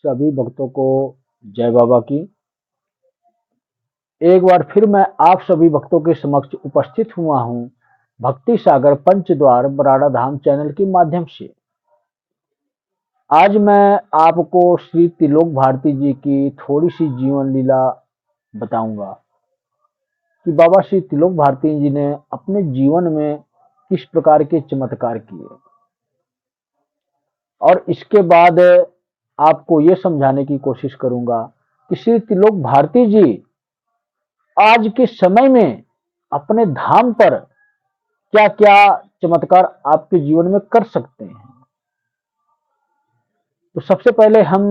सभी भक्तों को जय बाबा की। एक बार फिर मैं आप सभी भक्तों के समक्ष उपस्थित हुआ हूँ भक्ति सागर पंचद्वार बराड़ा धाम चैनल के माध्यम से। आज मैं आपको श्री त्रिलोक भारती जी की थोड़ी सी जीवन लीला बताऊंगा कि बाबा श्री त्रिलोक भारती जी ने अपने जीवन में किस प्रकार के चमत्कार किए, और इसके बाद आपको ये समझाने की कोशिश करूंगा कि श्री त्रिलोक भारती जी आज के समय में अपने धाम पर क्या क्या चमत्कार आपके जीवन में कर सकते हैं। तो सबसे पहले हम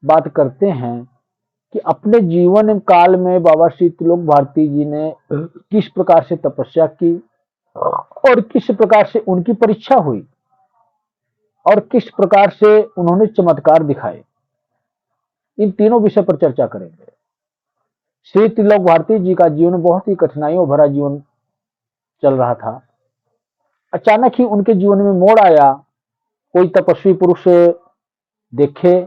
बात करते हैं कि अपने जीवन काल में बाबा श्री त्रिलोक भारती जी ने किस प्रकार से तपस्या की और किस प्रकार से उनकी परीक्षा हुई और किस प्रकार से उन्होंने चमत्कार दिखाए। इन तीनों विषय पर चर्चा करेंगे। श्री त्रिलोक भारती जी का जीवन बहुत ही कठिनाइयों भरा जीवन चल रहा था। अचानक ही उनके जीवन में मोड़ आया। कोई तपस्वी पुरुष देखे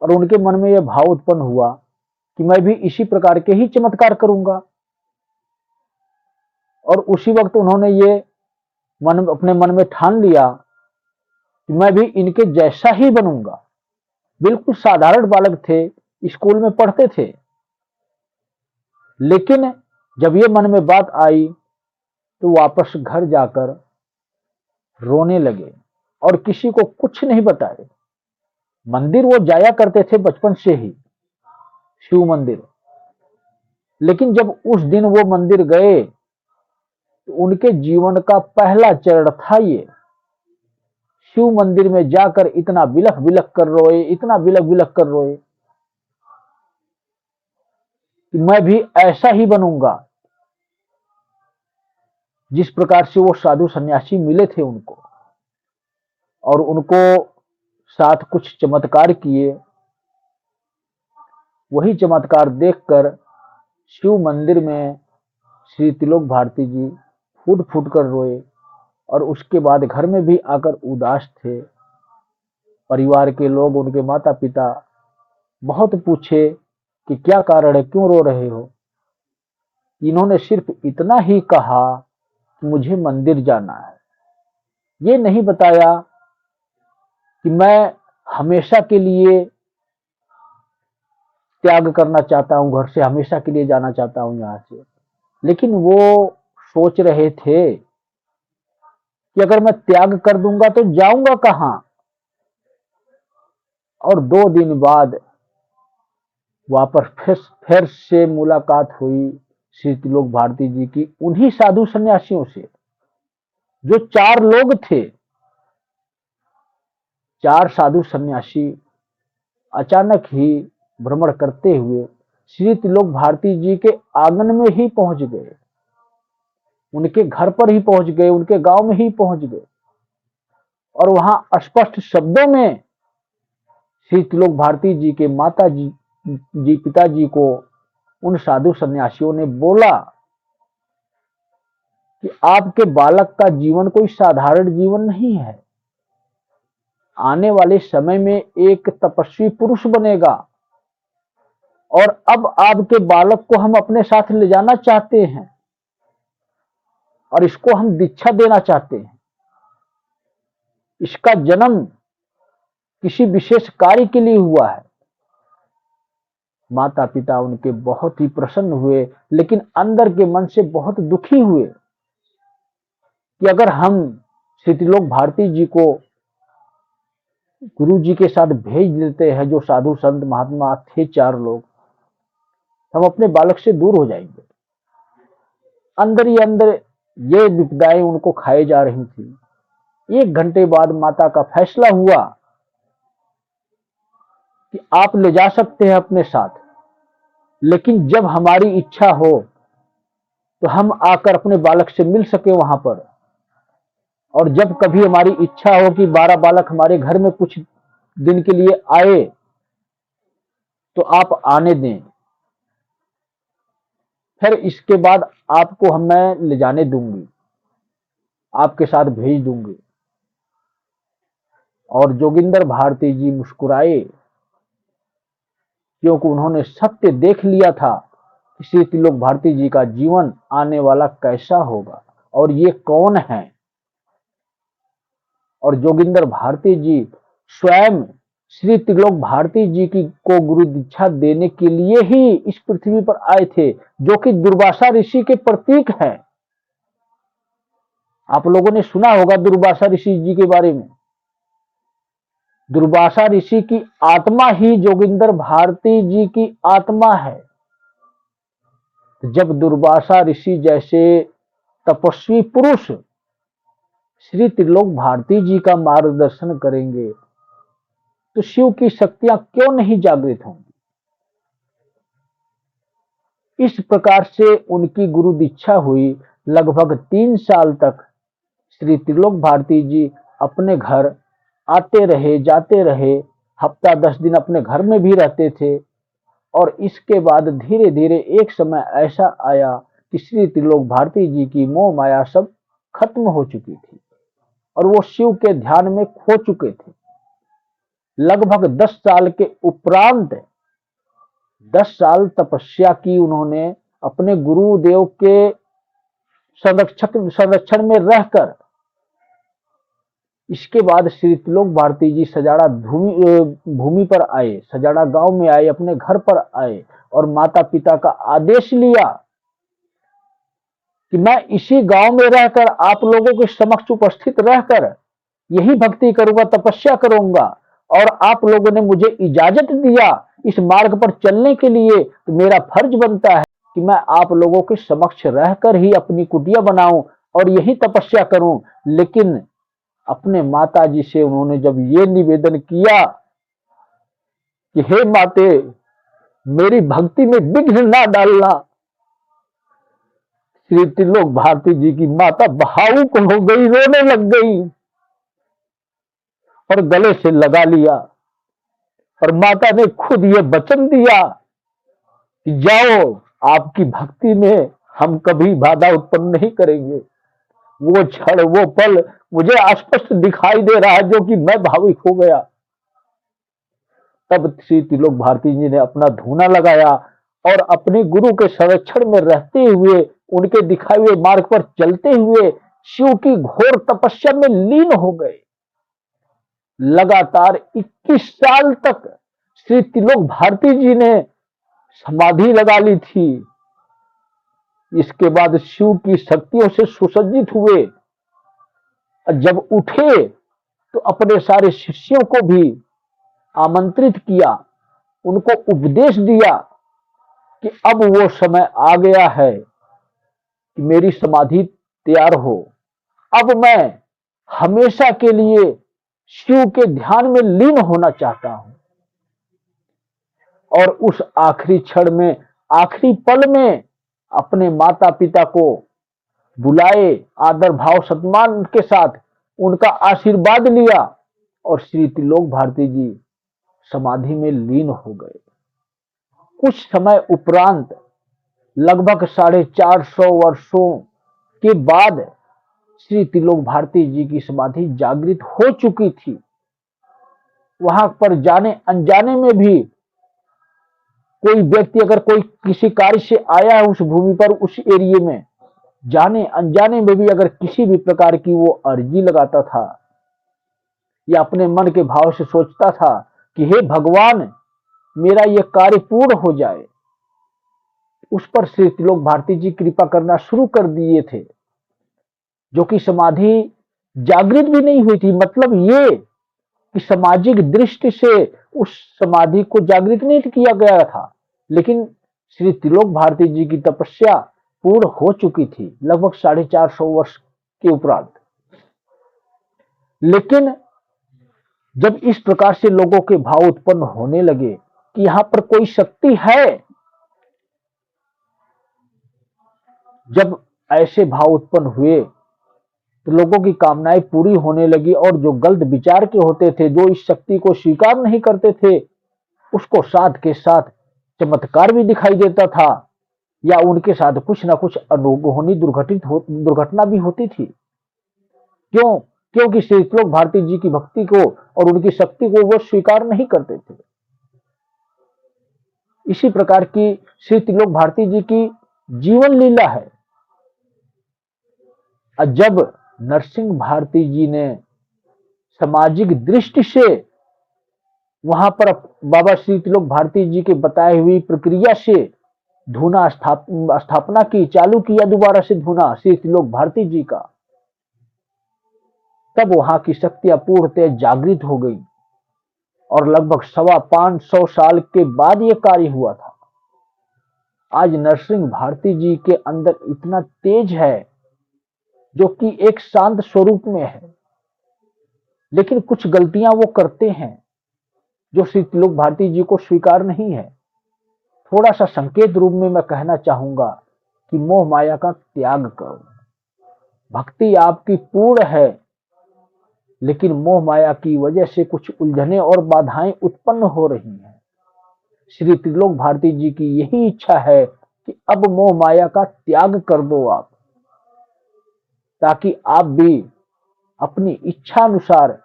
और उनके मन में यह भाव उत्पन्न हुआ कि मैं भी इसी प्रकार के ही चमत्कार करूंगा, और उसी वक्त उन्होंने ये अपने मन में ठान लिया कि मैं भी इनके जैसा ही बनूंगा। बिल्कुल साधारण बालक थे, स्कूल में पढ़ते थे, लेकिन जब ये मन में बात आई तो वापस घर जाकर रोने लगे और किसी को कुछ नहीं बताए। मंदिर वो जाया करते थे बचपन से ही, शिव मंदिर, लेकिन जब उस दिन वो मंदिर गए तो उनके जीवन का पहला चरण था ये। शिव मंदिर में जाकर इतना बिलख बिलख कर रोए, इतना बिलख बिलख कर रोए कि मैं भी ऐसा ही बनूंगा जिस प्रकार से वो साधु सन्यासी मिले थे उनको, और उनको साथ कुछ चमत्कार किए। वही चमत्कार देखकर शिव मंदिर में श्री त्रिलोक भारती जी फूट फूट कर रोए, और उसके बाद घर में भी आकर उदास थे। परिवार के लोग, उनके माता पिता बहुत पूछे कि क्या कारण है, क्यों रो रहे हो। इन्होंने सिर्फ इतना ही कहा कि मुझे मंदिर जाना है। ये नहीं बताया कि मैं हमेशा के लिए त्याग करना चाहता हूं, घर से हमेशा के लिए जाना चाहता हूं यहां से। लेकिन वो सोच रहे थे कि अगर मैं त्याग कर दूंगा तो जाऊंगा कहां। और 2 दिन बाद वापस फिर से मुलाकात हुई श्री त्रिलोक भारती जी की उन्हीं साधु सन्यासियों से, जो 4 लोग थे। 4 साधु सन्यासी अचानक ही भ्रमण करते हुए श्री त्रिलोक भारती जी के आंगन में ही पहुंच गए, उनके घर पर ही पहुंच गए, उनके गांव में ही पहुंच गए, और वहां स्पष्ट शब्दों में श्री त्रिलोक भारती जी के माता जी पिताजी को उन साधु सन्यासियों ने बोला कि आपके बालक का जीवन कोई साधारण जीवन नहीं है। आने वाले समय में एक तपस्वी पुरुष बनेगा, और अब आपके बालक को हम अपने साथ ले जाना चाहते हैं और इसको हम दीक्षा देना चाहते हैं। इसका जन्म किसी विशेष कार्य के लिए हुआ है। माता पिता उनके बहुत ही प्रसन्न हुए, लेकिन अंदर के मन से बहुत दुखी हुए कि अगर हम श्री त्रिलोक भारती जी को गुरु जी के साथ भेज देते हैं, जो साधु संत महात्मा थे 4 लोग, हम अपने बालक से दूर हो जाएंगे। अंदर ही अंदर ये विपदाएं उनको खाए जा रही थी। 1 घंटे बाद माता का फैसला हुआ कि आप ले जा सकते हैं अपने साथ, लेकिन जब हमारी इच्छा हो तो हम आकर अपने बालक से मिल सके वहां पर, और जब कभी हमारी इच्छा हो कि 12 बालक हमारे घर में कुछ दिन के लिए आए तो आप आने दें। फिर इसके बाद आपको मैं ले जाने दूंगी, आपके साथ भेज दूंगी। और जोगिंदर भारती जी मुस्कुराए क्योंकि उन्होंने सत्य देख लिया था कि श्री त्रिलोक भारती जी का जीवन आने वाला कैसा होगा और ये कौन है। और जोगिंदर भारती जी स्वयं श्री त्रिलोक भारती जी की को गुरु दीक्षा देने के लिए ही इस पृथ्वी पर आए थे, जो कि दुर्वासा ऋषि के प्रतीक हैं। आप लोगों ने सुना होगा दुर्वासा ऋषि जी के बारे में। दुर्वासा ऋषि की आत्मा ही जोगिंदर भारती जी की आत्मा है। जब दुर्वासा ऋषि जैसे तपस्वी पुरुष श्री त्रिलोक भारती जी का मार्गदर्शन करेंगे तो शिव की शक्तियां क्यों नहीं जागृत होंगी। इस प्रकार से उनकी गुरु दीक्षा हुई। लगभग 3 साल तक श्री त्रिलोक भारती जी अपने घर आते रहे, जाते रहे, हफ्ता 10 दिन अपने घर में भी रहते थे। और इसके बाद धीरे धीरे एक समय ऐसा आया कि श्री त्रिलोक भारती जी की मोह माया सब खत्म हो चुकी थी और वो शिव के ध्यान में खो चुके थे। लगभग 10 साल के उपरांत 10 साल तपस्या की उन्होंने अपने गुरुदेव के संरक्षण में रहकर। इसके बाद श्री त्रिलोक भारती जी सजाड़ा भूमि पर आए, सजाड़ा गांव में आए, अपने घर पर आए और माता पिता का आदेश लिया कि मैं इसी गांव में रहकर आप लोगों के समक्ष उपस्थित रहकर यही भक्ति करूंगा, तपस्या करूंगा। और आप लोगों ने मुझे इजाजत दिया इस मार्ग पर चलने के लिए, तो मेरा फर्ज बनता है कि मैं आप लोगों के समक्ष रहकर ही अपनी कुटिया बनाऊं और यही तपस्या करूं। लेकिन अपने माता जी से उन्होंने जब ये निवेदन किया कि हे माते, मेरी भक्ति में विघ्न ना डालना, श्री त्रिलोक भारती जी की माता भावुक हो गई, रोने लग गई और गले से लगा लिया। और माता ने खुद ये वचन दिया कि जाओ, आपकी भक्ति में हम कभी बाधा उत्पन्न नहीं करेंगे। वो क्षण, वो पल मुझे स्पष्ट दिखाई दे रहा है, जो कि मैं भावुक हो गया। तब श्री त्रिलोक भारती जी ने अपना धूना लगाया और अपने गुरु के संरक्षण में रहते हुए, उनके दिखाए हुए मार्ग पर चलते हुए शिव की घोर तपस्या में लीन हो गए। लगातार 21 साल तक श्री त्रिलोक भारती जी ने समाधि लगा ली थी। इसके बाद शिव की शक्तियों से सुसज्जित हुए। जब उठे तो अपने सारे शिष्यों को भी आमंत्रित किया, उनको उपदेश दिया कि अब वो समय आ गया है कि मेरी समाधि तैयार हो। अब मैं हमेशा के लिए शिव के ध्यान में लीन होना चाहता हूं। और उस आखिरी क्षण में, आखिरी पल में अपने माता पिता को बुलाए, आदर भाव सम्मान के साथ उनका आशीर्वाद लिया और श्री त्रिलोक भारती जी समाधि में लीन हो गए। कुछ समय उपरांत, लगभग 450 वर्षों के बाद श्री त्रिलोक भारती जी की समाधि जागृत हो चुकी थी। वहां पर जाने अनजाने में भी कोई व्यक्ति अगर कोई किसी कार्य से आया है उस भूमि पर, उस एरिया में, जाने अनजाने में भी अगर किसी भी प्रकार की वो अर्जी लगाता था या अपने मन के भाव से सोचता था कि हे भगवान, मेरा यह कार्य पूर्ण हो जाए, उस पर श्री त्रिलोक भारती जी कृपा करना शुरू कर दिए थे। जो कि समाधि जागृत भी नहीं हुई थी, मतलब ये कि सामाजिक दृष्टि से उस समाधि को जागृत नहीं किया गया था, लेकिन श्री त्रिलोक भारती जी की तपस्या पूर्ण हो चुकी थी लगभग 450 वर्ष के उपरांत। लेकिन जब इस प्रकार से लोगों के भाव उत्पन्न होने लगे कि यहां पर कोई शक्ति है, जब ऐसे भाव उत्पन्न हुए तो लोगों की कामनाएं पूरी होने लगी और जो गलत विचार के होते थे, जो इस शक्ति को स्वीकार नहीं करते थे, उसको साथ के साथ चमत्कार भी दिखाई देता था या उनके साथ कुछ ना कुछ अनहोनी दुर्घटना भी होती थी। क्यों? क्योंकि श्री त्रिलोक भारती जी की भक्ति को और उनकी शक्ति को वो स्वीकार नहीं करते थे। इसी प्रकार की श्री त्रिलोक भारती जी की जीवन लीला है। जब नरसिंह भारती जी ने सामाजिक दृष्टि से वहां पर बाबा श्री त्रिलोक भारती जी के बताई हुई प्रक्रिया से धुना स्थापना की, चालू किया दोबारा से धुना श्री त्रिलोक भारती जी का, तब वहां की शक्तियां पूर्णतः जागृत हो गई और लगभग 525 साल के बाद यह कार्य हुआ था। आज नरसिंह भारती जी के अंदर इतना तेज है जो कि एक शांत स्वरूप में है, लेकिन कुछ गलतियां वो करते हैं जो श्री त्रिलोक भारती जी को स्वीकार नहीं है। थोड़ा सा संकेत रूप में मैं कहना चाहूंगा कि मोह माया का त्याग करो। भक्ति आपकी पूर्ण है, लेकिन मोह माया की वजह से कुछ उलझने और बाधाएं उत्पन्न हो रही हैं। श्री त्रिलोक भारती जी की यही इच्छा है कि अब मोह माया का त्याग कर दो आप, ताकि आप भी अपनी इच्छा अनुसार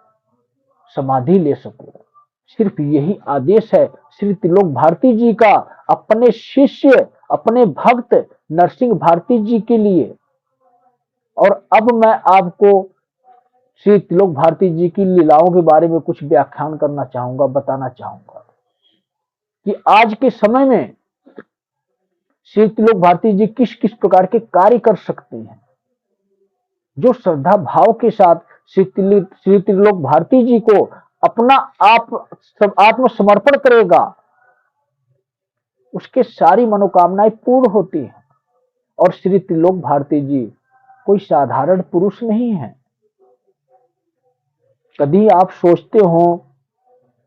समाधि ले सको। सिर्फ यही आदेश है श्री त्रिलोक भारती जी का अपने शिष्य, अपने भक्त नरसिंह भारती जी के लिए। और अब मैं आपको श्री त्रिलोक भारती जी की लीलाओं के बारे में कुछ व्याख्यान करना चाहूंगा, बताना चाहूंगा कि आज के समय में श्री त्रिलोक भारती जी किस किस प्रकार के कार्य कर सकते हैं। जो श्रद्धा भाव के साथ श्री त्रिलोक भारती जी को अपना आत्मसमर्पण करेगा, उसके सारी मनोकामनाएं पूर्ण होती हैं। और श्री त्रिलोक भारती जी कोई साधारण पुरुष नहीं है। कभी आप सोचते हो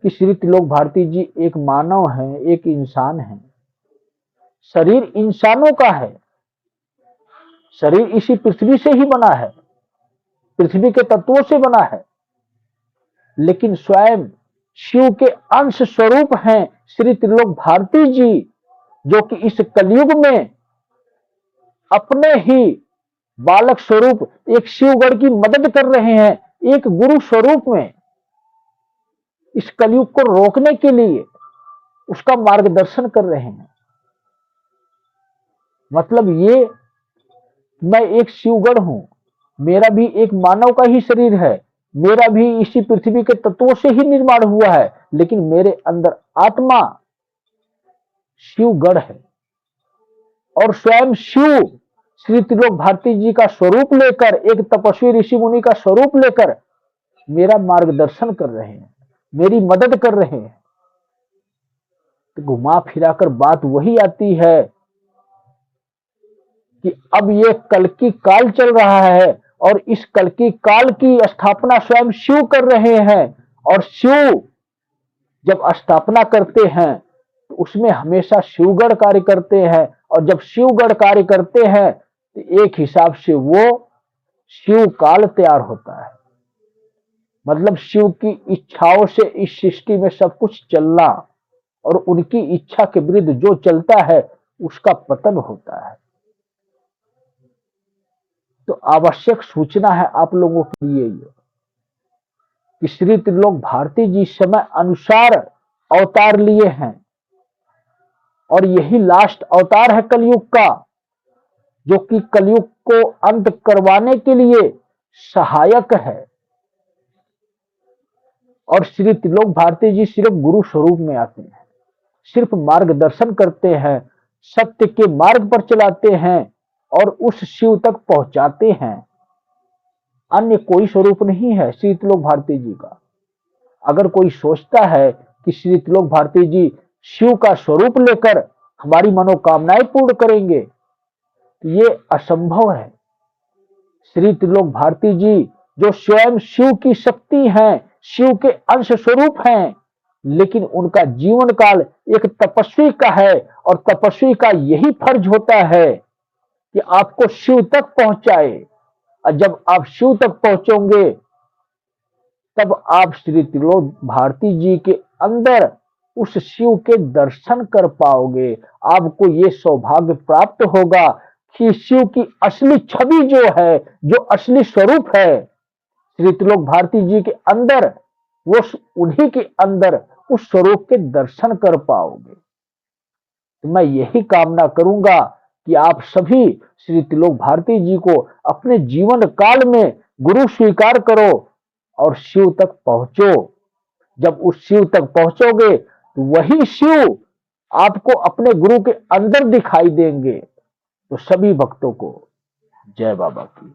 कि श्री त्रिलोक भारती जी एक मानव है, एक इंसान है। शरीर इंसानों का है, शरीर इसी पृथ्वी से ही बना है, पृथ्वी के तत्वों से बना है, लेकिन स्वयं शिव के अंश स्वरूप हैं श्री त्रिलोक भारती जी, जो कि इस कलयुग में अपने ही बालक स्वरूप एक शिवगढ़ की मदद कर रहे हैं, एक गुरु स्वरूप में इस कलयुग को रोकने के लिए उसका मार्गदर्शन कर रहे हैं। मतलब ये मैं एक शिवगढ़ हूं, मेरा भी एक मानव का ही शरीर है, मेरा भी इसी पृथ्वी के तत्वों से ही निर्माण हुआ है, लेकिन मेरे अंदर आत्मा शिवगढ़ है। और स्वयं शिव श्री त्रिलोक भारती जी का स्वरूप लेकर, एक तपस्वी ऋषि मुनि का स्वरूप लेकर मेरा मार्गदर्शन कर रहे हैं, मेरी मदद कर रहे हैं। तो घुमा फिराकर बात वही आती है कि अब ये कल्कि काल चल रहा है और इस कल्कि काल की स्थापना स्वयं शिव कर रहे हैं। और शिव जब स्थापना करते हैं तो उसमें हमेशा शिवगढ़ कार्य करते हैं, और जब शिवगढ़ कार्य करते हैं तो एक हिसाब से वो शिव काल तैयार होता है। मतलब शिव की इच्छाओं से इस सृष्टि में सब कुछ चलना, और उनकी इच्छा के विरुद्ध जो चलता है उसका पतन होता है। तो आवश्यक सूचना है आप लोगों के लिए ये कि श्री त्रिलोक भारती जी समय अनुसार अवतार लिए हैं, और यही लास्ट अवतार है कलयुग का, जो कि कलयुग को अंत करवाने के लिए सहायक है। और श्री त्रिलोक भारती जी सिर्फ गुरु स्वरूप में आते हैं, सिर्फ मार्गदर्शन करते हैं, सत्य के मार्ग पर चलाते हैं और उस शिव तक पहुंचाते हैं। अन्य कोई स्वरूप नहीं है श्री त्रिलोक भारती जी का। अगर कोई सोचता है कि श्री त्रिलोक भारती जी शिव का स्वरूप लेकर हमारी मनोकामनाएं पूर्ण करेंगे, तो ये असंभव है। श्री त्रिलोक भारती जी जो स्वयं शिव की शक्ति हैं, शिव के अंश स्वरूप हैं, लेकिन उनका जीवन काल एक तपस्वी का है, और तपस्वी का यही फर्ज होता है कि आपको शिव तक पहुंचाए। और जब आप शिव तक पहुंचोगे तब आप श्री त्रिलोक भारती जी के अंदर उस शिव के दर्शन कर पाओगे। आपको ये सौभाग्य प्राप्त होगा कि शिव की असली छवि जो है, जो असली स्वरूप है श्री त्रिलोक भारती जी के अंदर, वो उन्हीं के अंदर उस स्वरूप के दर्शन कर पाओगे। तो मैं यही कामना करूंगा कि आप सभी श्री त्रिलोक भारती जी को अपने जीवन काल में गुरु स्वीकार करो और शिव तक पहुंचो। जब उस शिव तक पहुंचोगे तो वही शिव आपको अपने गुरु के अंदर दिखाई देंगे। तो सभी भक्तों को जय बाबा की।